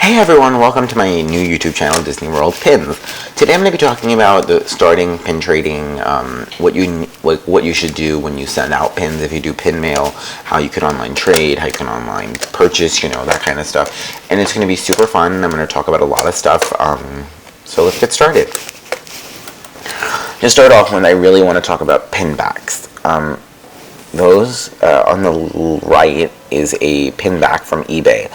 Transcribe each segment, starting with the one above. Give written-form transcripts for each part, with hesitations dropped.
Hey everyone, welcome to my new YouTube channel, Disney World Pins. Today I'm going to be talking about the starting pin trading, what you should do when you send out pins, if you do pin mail, how you can online trade, how you can online purchase, that kind of stuff. And it's going to be super fun. I'm going to talk about a lot of stuff, so let's get started. To start off with, I really want to talk about pin backs. Those on the right is a pin back from eBay.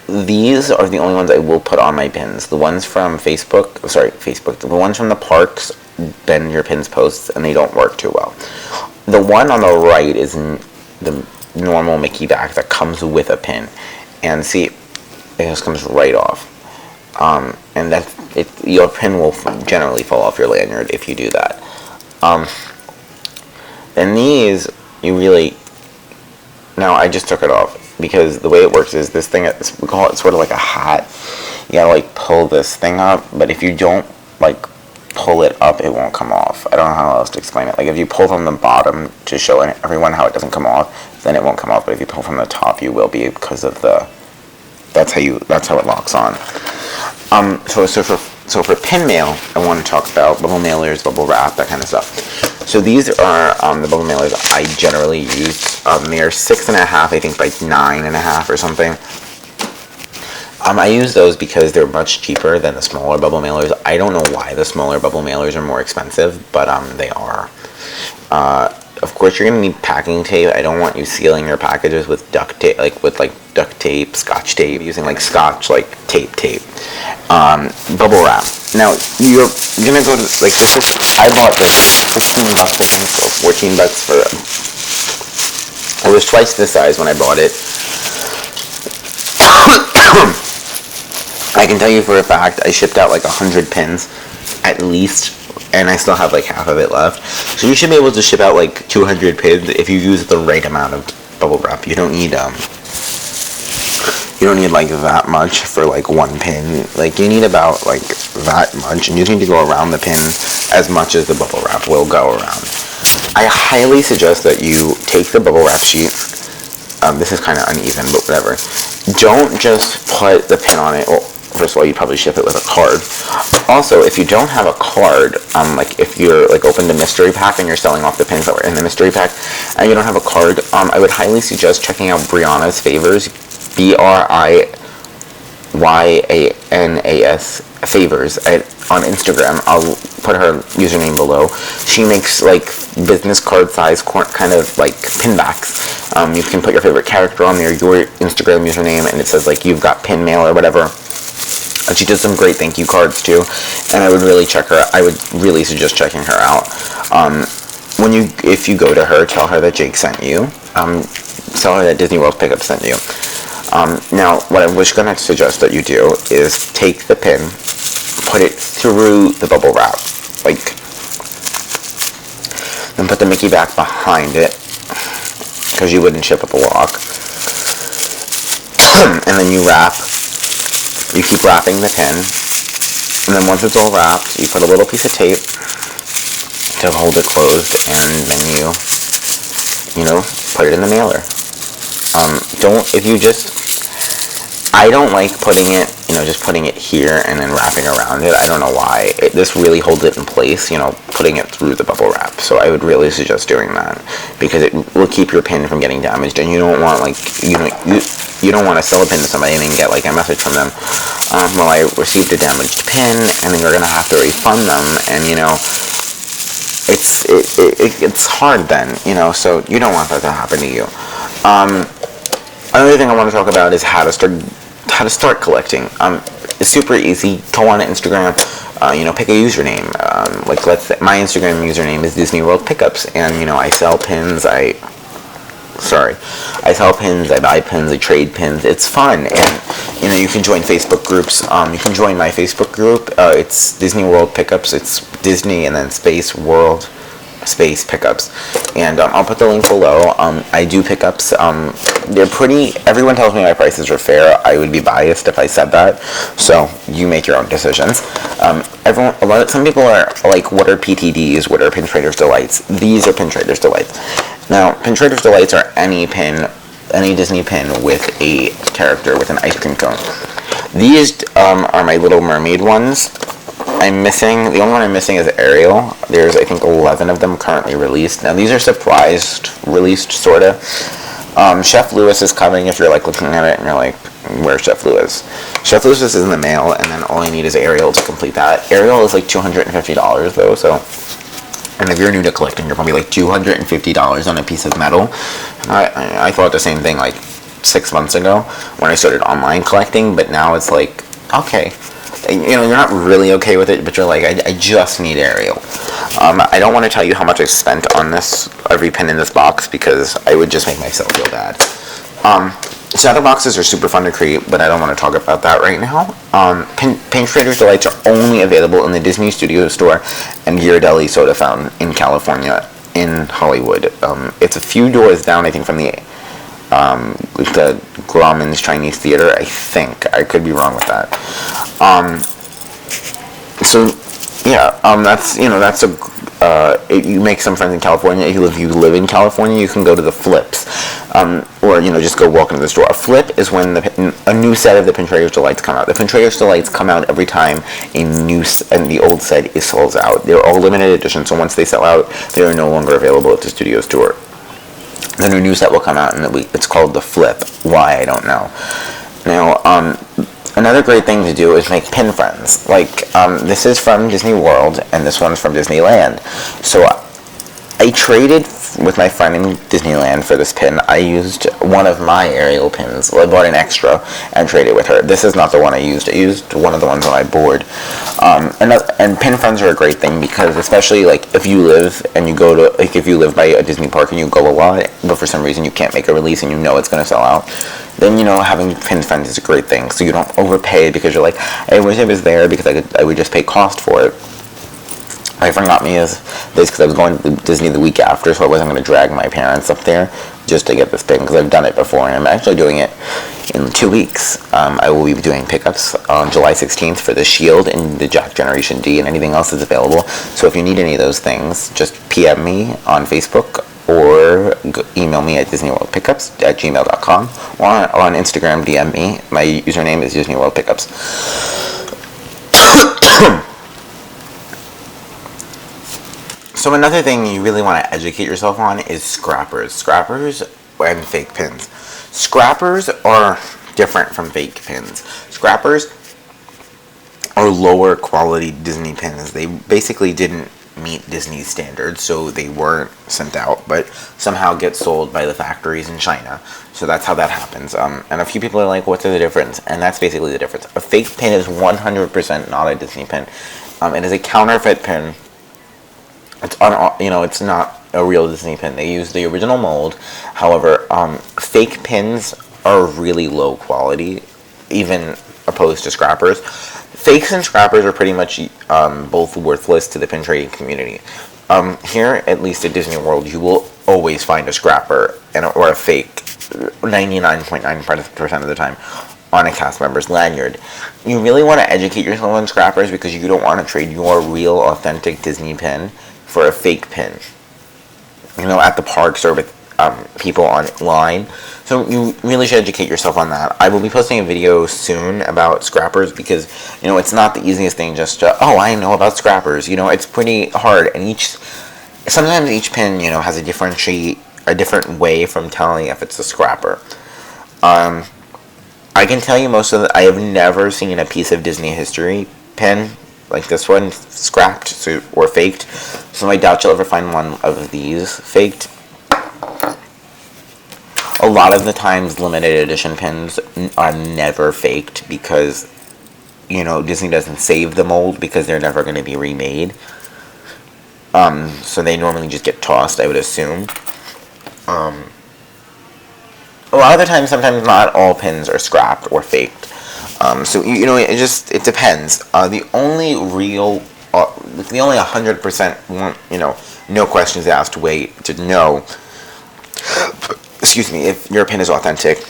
These are the only ones I will put on my pins. The ones from Facebook, the ones from the parks bend your pins posts and they don't work too well. The one on the right is the normal Mickey back that comes with a pin. And see, it just comes right off. And your pin will generally fall off your lanyard if you do that. Then these, now I just took it off. Because the way it works is this thing, we call it sort of like a hat. You gotta pull this thing up, but if you don't pull it up, it won't come off. I don't know how else to explain it. If you pull from the bottom to show everyone how it doesn't come off, then it won't come off. But if you pull from the top, you will be because of that's how it locks on. So for pin mail, I want to talk about bubble mailers, bubble wrap, that kind of stuff. So these are the bubble mailers I generally use. They are 6.5, I think, by 9.5 or something. I use those because they're much cheaper than the smaller bubble mailers. I don't know why the smaller bubble mailers are more expensive, but they are. Of course, you're going to need packing tape. I don't want you sealing your packages with duct tape, duct tape, scotch tape, using scotch, tape. Bubble wrap. Now, you're going to go to, I bought this $15, I think, or $14 for them. It was twice the size when I bought it. I can tell you for a fact, I shipped out 100 pins, at least, and I still have half of it left. So you should be able to ship out 200 pins if you use the right amount of bubble wrap. You don't need that much for one pin. You need about that much, and you need to go around the pin as much as the bubble wrap will go around. I highly suggest that you take the bubble wrap sheet. This is kind of uneven, but whatever. Don't just put the pin on it. Well, first of all, you probably ship it with a card. Also, if you don't have a card, if you're opened a mystery pack and you're selling off the pins that were in the mystery pack, and you don't have a card, I would highly suggest checking out Brianna's Favors, BRIYANAS Favors on Instagram. I'll put her username below. She makes business card size kind of pin backs. You can put your favorite character on there, your Instagram username, and it says you've got pin mail or whatever. And she does some great thank you cards too, and I would really suggest checking her out. If you go to her, tell her that Jake sent you. Tell her that Disney World Pickup sent you. Now, what I was going to suggest that you do is take the pin, put it through the bubble wrap, then put the Mickey back behind it, because you wouldn't ship up a lock. And then you keep wrapping the pin, and then once it's all wrapped, you put a little piece of tape to hold it closed, and then you put it in the mailer. I don't like putting it, just putting it here and then wrapping around it. I don't know why. This really holds it in place, putting it through the bubble wrap. So I would really suggest doing that, because it will keep your pin from getting damaged, and you don't want, you don't want to sell a pin to somebody and then get a message from them, well, I received a damaged pin, and then you're going to have to refund them, and it's hard then, so you don't want that to happen to you. Another thing I want to talk about is how to start collecting. It's super easy. Go on Instagram, pick a username. Let's say my Instagram username is Disney World Pickups, and I sell pins. I sell pins, I buy pins, I trade pins. It's fun, and you can join Facebook groups. You can join my Facebook group. It's Disney World Pickups. It's Disney and then space World space pickups, and I'll put the link below. I do pickups. They're everyone tells me my prices are fair. I would be biased if I said that, so you make your own decisions. Some people are what are PTDs, what are Pin Trader's Delights? These are Pin Trader's Delights. Now, Pin Trader's Delights are any Disney pin with a character with an ice cream cone. These are my Little Mermaid ones. The only one I'm missing is Ariel. There's, I think, 11 of them currently released. Now, these are surprised released, sorta. Chef Lewis is coming if you're, like, looking at it and you're like, where's Chef Lewis? Chef Lewis is in the mail, and then all I need is Ariel to complete that. Ariel is, like, $250, though, so... And if you're new to collecting, you're probably, like, $250 on a piece of metal. I thought the same thing, like, 6 months ago when I started online collecting, but now it's like, okay... You know, you're not really okay with it, but you're like, I just need Ariel. I don't want to tell you how much I spent on this, every pin in this box, because I would just make myself feel bad. Shadow boxes are super fun to create, but I don't want to talk about that right now. Pin Trader's Delights are only available in the Disney Studio Store and Ghirardelli Soda Fountain in California, in Hollywood. It's a few doors down, I think, from the Grauman's Chinese Theater, I think. I could be wrong with that. You make some friends in California. If you live in California, you can go to the Flips, or just go walk into the store. A flip is when a new set of the Pin Trader's Delights come out. The Pin Trader's Delights come out every time and the old set is sold out. They're all limited edition, so once they sell out, they are no longer available at the studio store. Then a new set will come out, and it's called the Flip. Why, I don't know. Now, another great thing to do is make pin friends. Like, this is from Disney World, and this one's from Disneyland. So, I traded with my friend in Disneyland for this pin. I used one of my Ariel pins. Well, I bought an extra and traded with her. This is not the one I used. I used one of the ones on my board. And pin friends are a great thing because, especially like if you live by a Disney park and you go a lot, but for some reason you can't make a release and you know it's going to sell out, then having pin friends is a great thing. So you don't overpay because you're like, I wish it was there because I would just pay cost for it. My friend got me this because I was going to Disney the week after, so I wasn't going to drag my parents up there just to get this pin because I've done it before, and I'm actually doing it in 2 weeks. I will be doing pickups on July 16th for the Shield and the Jack Generation D and anything else that's available. So if you need any of those things, just PM me on Facebook or email me at DisneyWorldPickups@gmail.com or on Instagram DM me. My username is DisneyWorldPickups. So another thing you really want to educate yourself on is scrappers. Scrappers and fake pins. Scrappers are different from fake pins. Scrappers are lower quality Disney pins. They basically didn't meet Disney's standards, so they weren't sent out, but somehow get sold by the factories in China. So that's how that happens. And a few people are like, what's the difference? And that's basically the difference. A fake pin is 100% not a Disney pin. It is a counterfeit pin. It's not a real Disney pin. They use the original mold. However, fake pins are really low quality, even opposed to scrappers. Fakes and scrappers are pretty much both worthless to the pin trading community. Here, at least at Disney World, you will always find a scrapper or a fake 99.9% of the time on a cast member's lanyard. You really want to educate yourself on scrappers because you don't want to trade your real, authentic Disney pin for a fake pin, at the parks or with people online. So you really should educate yourself on that. I will be posting a video soon about scrappers because, it's not the easiest thing just to, I know about scrappers. It's pretty hard, and sometimes each pin, has a different way from telling if it's a scrapper. I can tell you I have never seen a piece of Disney history pin like this one scrapped or faked, so I doubt you'll ever find one of these faked. A lot of the times limited edition pins are never faked because Disney doesn't save the mold because they're never going to be remade, so they normally just get tossed, I would assume. A lot of the time, sometimes not all pins are scrapped or faked. So it depends. The only 100% no questions asked way to know, if your pin is authentic,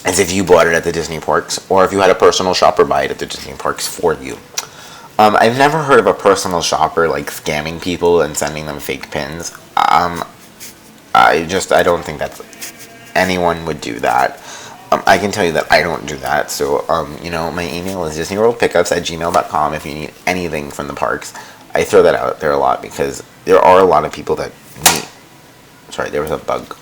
is if you bought it at the Disney parks or if you had a personal shopper buy it at the Disney parks for you. I've never heard of a personal shopper like scamming people and sending them fake pins. I don't think anyone would do that. I can tell you that I don't do that. So, you know, my email is disneyworldpickups@gmail.com if you need anything from the parks. I throw that out there a lot because there are a lot of people that need. Sorry, there was a bug.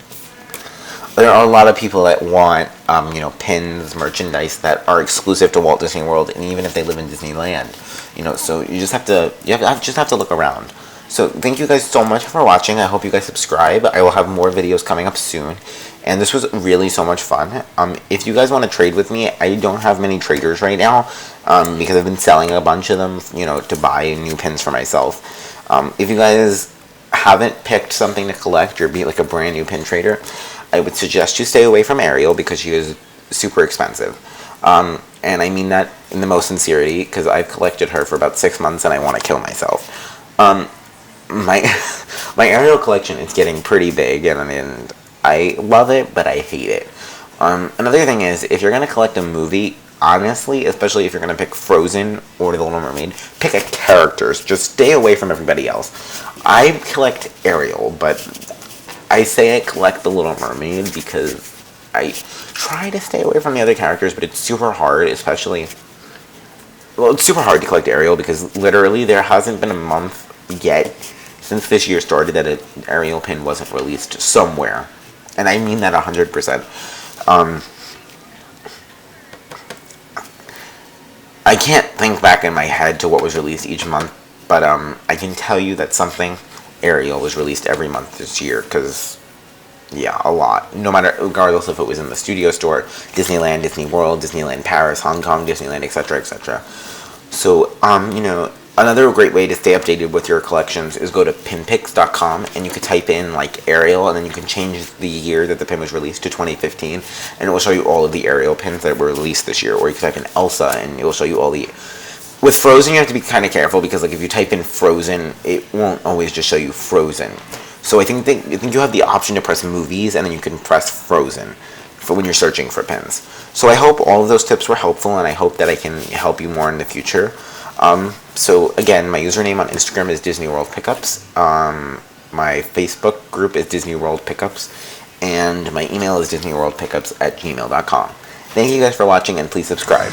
There are a lot of people that want, you know, pins, merchandise that are exclusive to Walt Disney World, and even if they live in Disneyland, you know. So you just have to, just have to look around. So thank you guys so much for watching. I hope you guys subscribe. I will have more videos coming up soon, and this was really so much fun. If you guys want to trade with me, I don't have many traders right now, because I've been selling a bunch of them, you know, to buy new pins for myself. If you guys haven't picked something to collect or be like a brand new pin trader, I would suggest you stay away from Ariel because she is super expensive. And I mean that in the most sincerity because I've collected her for about 6 months and I want to kill myself. My Ariel collection is getting pretty big, and I love it, but I hate it. Another thing is, if you're going to collect a movie, honestly, especially if you're going to pick Frozen or The Little Mermaid, pick a characters. Just stay away from everybody else. I collect Ariel, but I say I collect The Little Mermaid because I try to stay away from the other characters, but it's super hard, especially... Well, it's super hard to collect Ariel because literally there hasn't been a month yet since this year started that an Ariel pin wasn't released somewhere. And I mean that 100%. I can't think back in my head to what was released each month, but I can tell you that something Ariel was released every month this year, because, yeah, a lot. No matter, regardless if it was in the studio store, Disneyland, Disney World, Disneyland Paris, Hong Kong, Disneyland, etc., etc. So, you know, another great way to stay updated with your collections is go to pinpicks.com, and you can type in, like, Ariel, and then you can change the year that the pin was released to 2015, and it will show you all of the Ariel pins that were released this year. Or you can type in Elsa, and it will show you all the... With Frozen, you have to be kind of careful, because, like, if you type in Frozen, it won't always just show you Frozen. So I think you have the option to press Movies, and then you can press Frozen for when you're searching for pins. So I hope all of those tips were helpful, and I hope that I can help you more in the future. So again, my username on Instagram is Disney World Pickups. My Facebook group is Disney World Pickups, and my email is disneyworldpickups@gmail.com. Thank you guys for watching, and please subscribe.